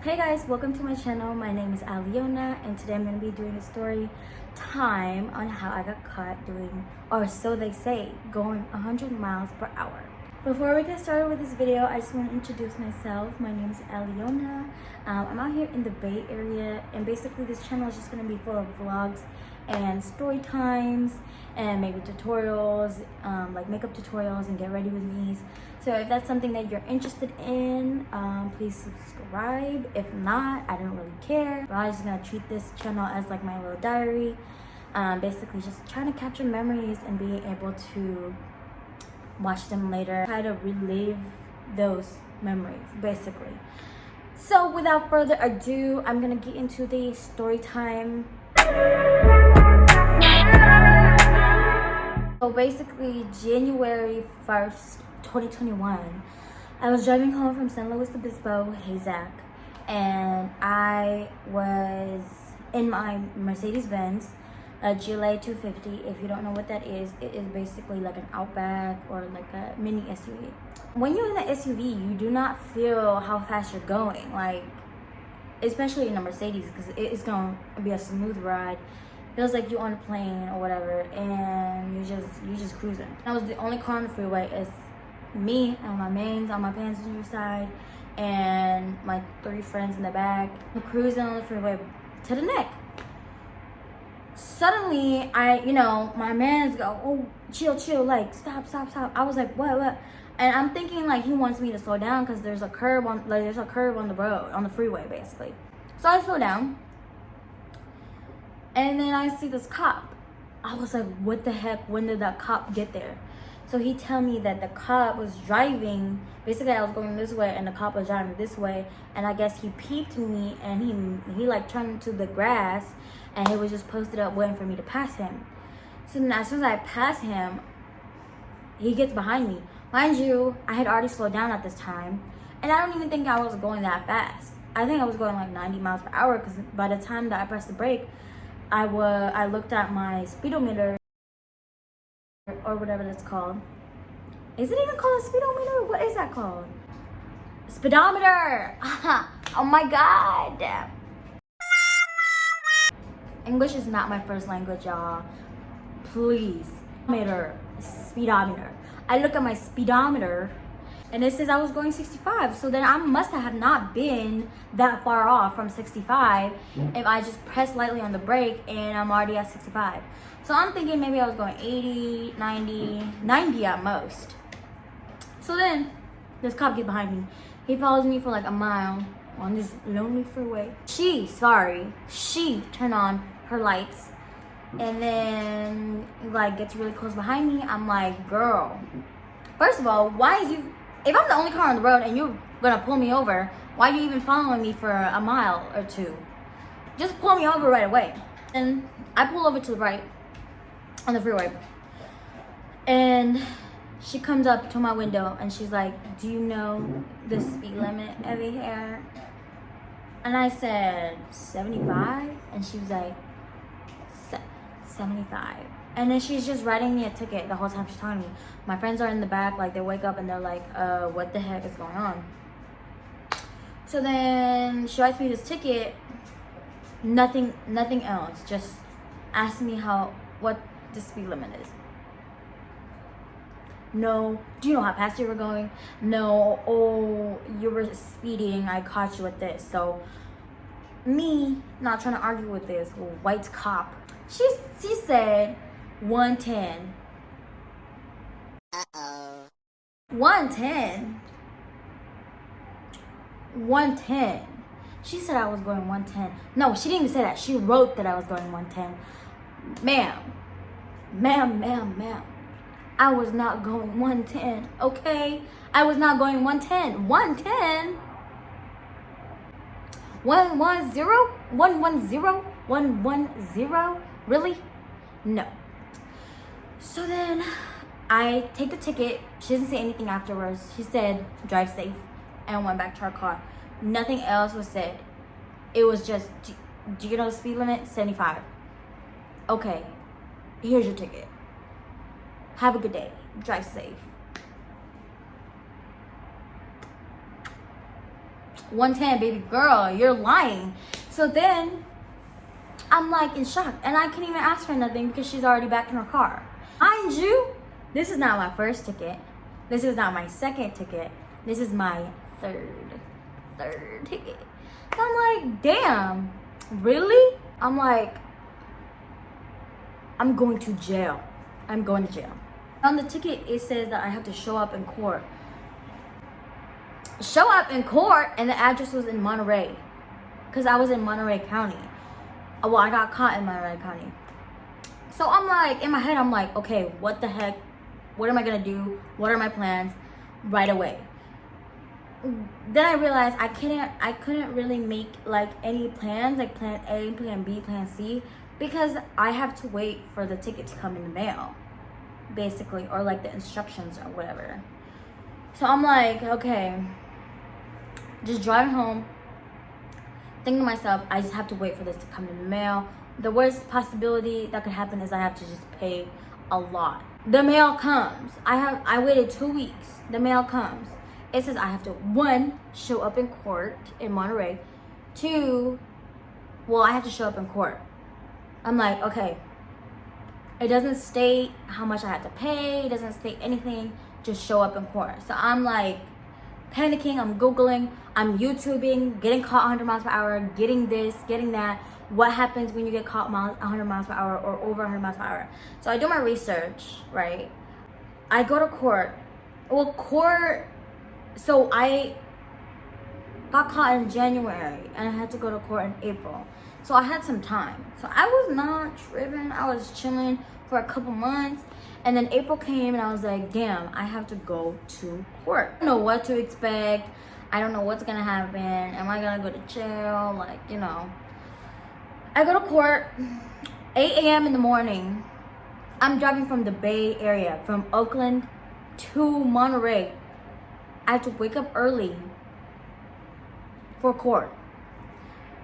Hey guys, welcome to my channel. My name is Aliona and today I'm going to be doing a story time on how I got caught doing, or so they say, going 100 miles per hour. Before we get started with this video, I just want to introduce myself. My name is Aliona. I'm out here in the Bay Area and basically this channel is just going to be full of vlogs and story times and maybe tutorials, like makeup tutorials and get ready with me. So if that's something that you're interested in, please subscribe. If not, I don't really care. But I'm just gonna treat this channel as like my little diary. Basically just trying to capture memories and being able to watch them later. Try to relive those memories, basically. So without further ado, I'm gonna get into the story time. So basically, January 1st, 2021, I was driving home from San Luis Obispo, HAZAC, and I was in my Mercedes-Benz, a GLA 250. If you don't know what that is, it is basically like an Outback or like a mini SUV. When you're in the SUV, you do not feel how fast you're going, like, especially in a Mercedes, because it's going to be a smooth ride. Feels like you're on a plane or whatever, and you just cruising. I was the only car on the freeway. It's me and my mains on my passenger side and my 3 friends in the back. We're cruising on the freeway to the neck. Suddenly, my mans go, "Oh, chill, like stop." I was like, what? And I'm thinking like he wants me to slow down because there's a curve on the road, on the freeway basically. So I slow down. And then I see this cop. I was like, what the heck? When did that cop get there? So he tell me that the cop was driving. Basically, I was going this way and the cop was driving this way. And I guess he peeped me and he like turned to the grass and he was just posted up waiting for me to pass him. So then as soon as I pass him, he gets behind me. Mind you, I had already slowed down at this time. And I don't even think I was going that fast. I think I was going like 90 miles per hour because by the time that I pressed the brake, I looked at my speedometer or whatever that's called. Is it even called a speedometer? What is that called? Speedometer! Oh my god! English is not my first language, y'all. Please. Speedometer. I look at my speedometer and it says I was going 65. So then I must have not been that far off from 65 if I just pressed lightly on the brake and I'm already at 65. So I'm thinking maybe I was going 80, 90 at most. So then this cop gets behind me. He follows me for like a mile on this lonely freeway. She turned on her lights and then like gets really close behind me. I'm like, girl, first of all, if I'm the only car on the road and you're gonna pull me over, why are you even following me for a mile or two? Just pull me over right away. And I pull over to the right on the freeway. And she comes up to my window and she's like, do you know the speed limit over here? And I said, 75? And she was like, 75. And then she's just writing me a ticket the whole time she's talking to me. My friends are in the back, like they wake up and they're like, what the heck is going on? So then she writes me this ticket, nothing else, just asking me what the speed limit is. No. Do you know how fast you were going? No. Oh, you were speeding, I caught you at this. So me not trying to argue with this white cop, she said 110. 110. She said I was going 110. No, she didn't even say that. She wrote that I was going 110. Ma'am. I was not going 110, okay? I was not going 110. 110? 110? 110? 110? Really? No. So then I take the ticket. She doesn't say anything afterwards. She said, drive safe, and went back to her car. Nothing else was said. It was just, do you know the speed limit? 75. Okay, here's your ticket. Have a good day. Drive safe. 110, baby girl, you're lying. So then I'm like in shock, and I can't even ask her nothing because she's already back in her car. Mind you, this is not my first ticket. This is not my second ticket. This is my third ticket. So I'm like, damn, really? I'm like, I'm going to jail. I'm going to jail. On the ticket, it says that I have to show up in court. Show up in court, and the address was in Monterey, because I was in Monterey County. Well, I got caught in Monterey County. So I'm like, in my head, I'm like, okay, what the heck? What am I gonna do? What are my plans? Right away. Then I realized I couldn't really make like any plans, like plan A, plan B, plan C, because I have to wait for the ticket to come in the mail, basically, or like the instructions or whatever. So I'm like, okay, just driving home, thinking to myself, I just have to wait for this to come in the mail. The worst possibility that could happen is I have to just pay a lot. The mail comes. I waited 2 weeks. The mail comes. It says I have to, 1, show up in court in Monterey. 2, well, I have to show up in court. I'm like, okay. It doesn't state how much I have to pay. It doesn't state anything. Just show up in court. So I'm like panicking. I'm Googling. I'm YouTubing. Getting caught 100 miles per hour. Getting this. Getting that. What happens when you get caught 100 miles per hour or over 100 miles per hour? So I do my research, right? I go to court. Well, court. So I got caught in January and I had to go to court in April. So I had some time. So I was not tripping. I was chilling for a couple months. And then April came and I was like, damn, I have to go to court. I don't know what to expect. I don't know what's gonna happen. Am I gonna go to jail? Like, you know. I go to court, 8 a.m. in the morning. I'm driving from the Bay Area, from Oakland to Monterey. I have to wake up early for court.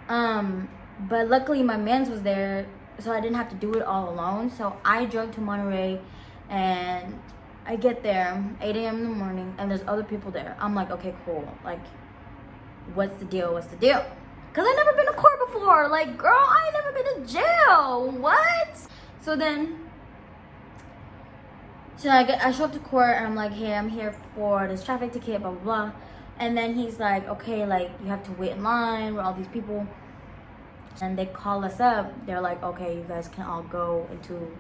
But luckily my mans was there, so I didn't have to do it all alone. So I drove to Monterey, and I get there 8 a.m. in the morning, and there's other people there. I'm like, okay, cool. Like, what's the deal? What's the deal? Because I've never been to court before. Like, girl, I ain't never been to jail. What? So then, I show up to court, and I'm like, hey, I'm here for this traffic ticket, blah, blah, blah. And then he's like, okay, like, you have to wait in line with all these people. And they call us up. They're like, okay, you guys can all go into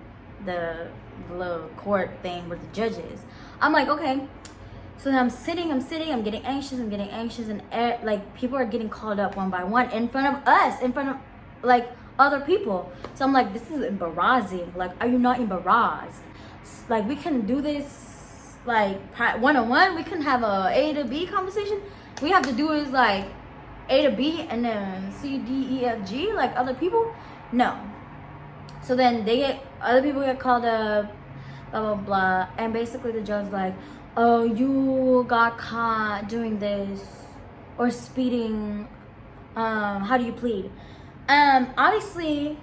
the little court thing with the judges. I'm like, okay. So then I'm sitting, I'm getting anxious, and like people are getting called up one by one in front of us, in front of like other people. So I'm like, this is embarrassing. Like, are you not embarrassed? Like, we can do this like one-on-one. We can have a A to B conversation. We have to do is like A to B and then C, D, E, F, G, like other people. No. So then other people get called up, blah, blah, blah. And basically the judge's like, oh, you got caught doing this or speeding. How do you plead? Obviously,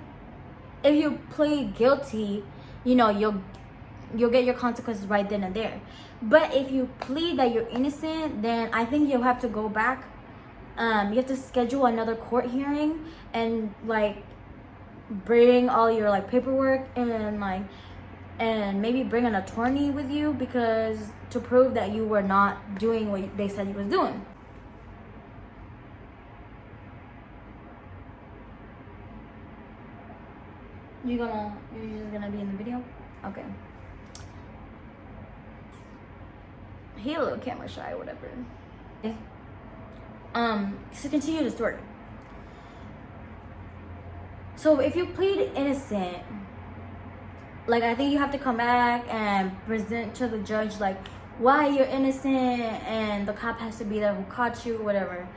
if you plead guilty, you know, you'll get your consequences right then and there. But if you plead that you're innocent, then I think you'll have to go back. You have to schedule another court hearing and like bring all your like paperwork and maybe bring an attorney with you, because to prove that you were not doing what they said you was doing. You're just gonna be in the video? Okay. He a little camera shy, whatever. To continue the story. So if you plead innocent, like, I think you have to come back and present to the judge like why you're innocent, and the cop has to be there who caught you, whatever.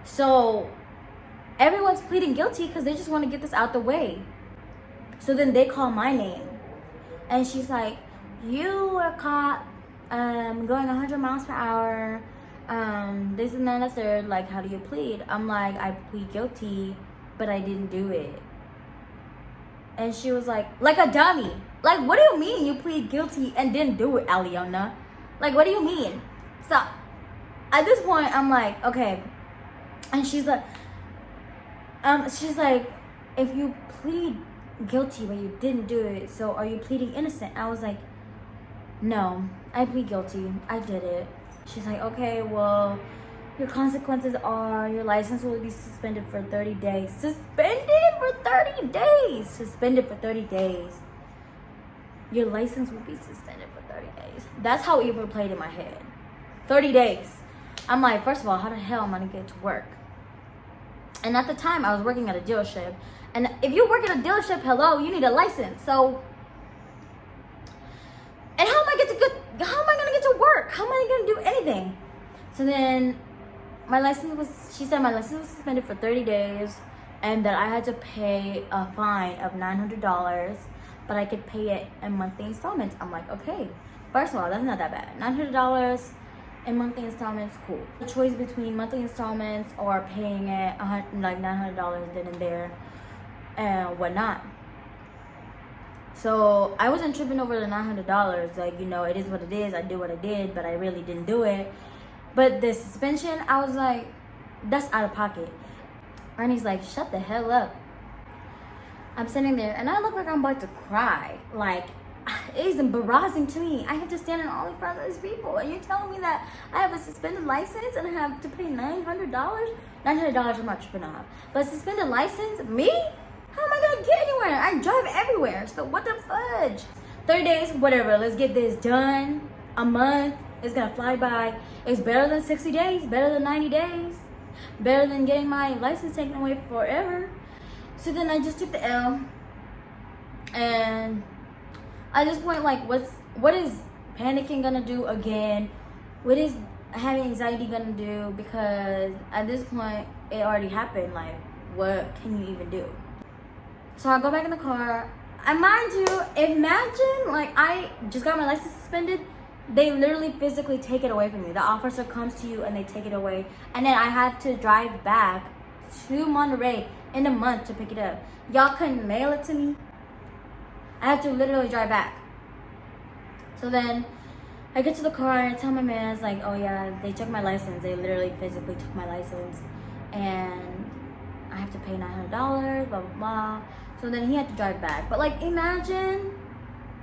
So everyone's pleading guilty because they just want to get this out the way. So then they call my name, and she's like, you were caught going 100 miles per hour, this and that and the third, like, how do you plead? I'm like, I plead guilty, but I didn't do it. And she was like a dummy. Like, what do you mean you plead guilty and didn't do it, Aliona? Like, what do you mean? So at this point, I'm like, okay, And she's like, if you plead guilty but you didn't do it, so are you pleading innocent? I was like, no, I plead guilty. I did it. She's like, okay, well, your consequences are your license will be suspended for 30 days. Suspended for 30 days. Suspended for 30 days. Your license will be suspended for 30 days. That's how Uber played in my head. 30 days. I'm like, first of all, how the hell am I gonna get to work? And at the time, I was working at a dealership. And if you work at a dealership, hello, you need a license. So, and how am I gonna get to work? How am I gonna do anything? So then, she said my license was suspended for 30 days and that I had to pay a fine of $900, but I could pay it in monthly installments. I'm like, okay. First of all, that's not that bad. $900 in monthly installments, cool. The choice between monthly installments or paying it like $900 then and there and whatnot. So I wasn't tripping over the $900. Like, you know, it is what it is. I did what I did, but I really didn't do it. But the suspension, I was like, that's out of pocket. Ernie's like, shut the hell up. I'm sitting there and I look like I'm about to cry. Like, it is embarrassing to me. I have to stand in all in front of these people, and you're telling me that I have a suspended license and I have to pay $900? $900 I'm not tripping off. But suspended license? Me? How am I gonna get anywhere? I drive everywhere, so what the fudge? 30 days, whatever, let's get this done. A month is gonna fly by. It's better than 60 days, better than 90 days, better than getting my license taken away forever. So then I just took the L, and at this point, like, what is panicking gonna do again? What is having anxiety gonna do? Because at this point, it already happened. Like, what can you even do? So I go back in the car. And mind you, imagine, like, I just got my license suspended. They literally physically take it away from me. The officer comes to you and they take it away. And then I have to drive back to Monterey in a month to pick it up. Y'all couldn't mail it to me. I have to literally drive back. So then I get to the car and I tell my man, it's like, oh yeah, they took my license. They literally physically took my license. And I have to pay $900, blah, blah, blah. So then he had to drive back. But like, imagine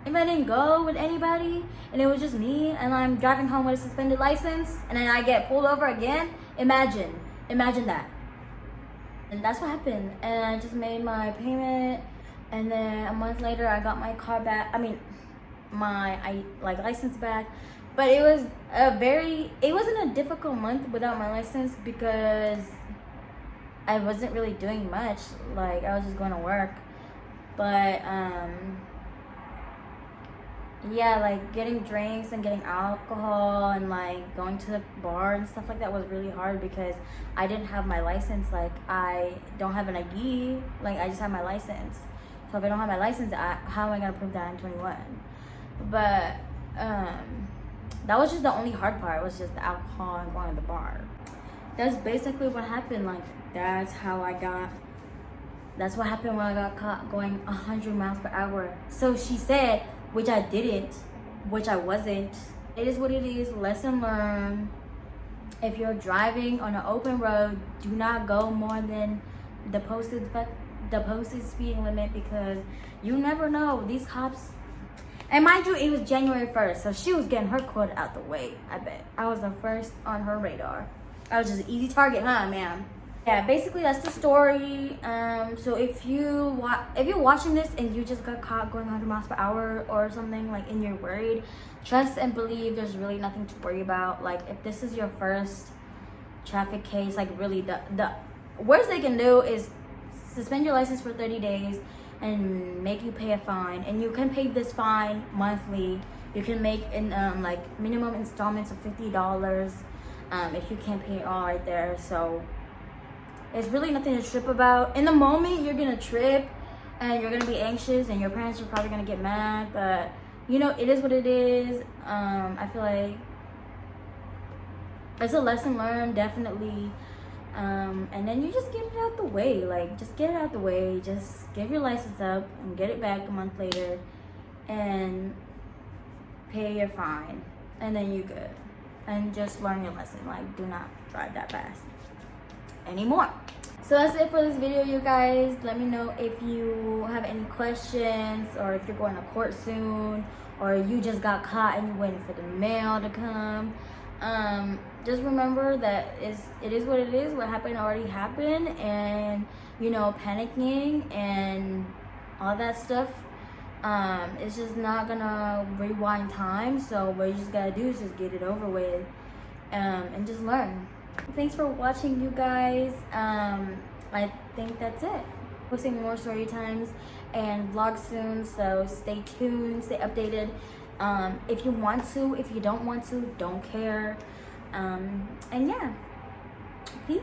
if I didn't go with anybody and it was just me and I'm driving home with a suspended license and then I get pulled over again. Imagine that. And that's what happened. And I just made my payment. And then a month later, I got my car back. I mean, my license back. But it wasn't a difficult month without my license because I wasn't really doing much. Like, I was just going to work. But, yeah, like, getting drinks and getting alcohol and, like, going to the bar and stuff like that was really hard because I didn't have my license. Like, I don't have an ID. Like, I just have my license. So if I don't have my license, how am I going to prove that I'm 21? But that was just the only hard part. It was just the alcohol and going to the bar. That's basically what happened. Like, that's what happened when I got caught going 100 miles per hour. So she said, which I didn't, which I wasn't. It is what it is. Lesson learned. If you're driving on an open road, do not go more than the posted speeding limit because you never know. These cops, and mind you, it was January 1st, so she was getting her quota out the way. I bet I was the first on her radar. I was just an easy target, huh, ma'am? Yeah, basically that's the story. So if you're watching this and you just got caught going 100 miles per hour or something, like, and you're worried, trust and believe there's really nothing to worry about. Like, if this is your first traffic case, like, really the worst they can do is suspend your license for 30 days and make you pay a fine. And you can pay this fine monthly. You can make like minimum installments of $50 if you can't pay it all right there. So it's really nothing to trip about. In the moment, you're gonna trip and you're gonna be anxious and your parents are probably gonna get mad, but you know, it is what it is. I feel like it's a lesson learned, definitely. And then you just get it out the way. Like, just get it out the way. Just give your license up and get it back a month later and pay your fine. And then you're good. And just learn your lesson. Like, do not drive that fast. anymore. So that's it for this video, you guys. Let me know if you have any questions, or if you're going to court soon, or you just got caught and you're waiting for the mail to come. Just remember that it is what it is. What happened already happened, and you know, panicking and all that stuff, it's just not gonna rewind time. So what you just gotta do is just get it over with, and just learn. Thanks for watching, you guys. I think that's it. Posting more story times and vlogs soon, so stay tuned, stay updated. If you want to, if you don't want to, don't care. And yeah, peace.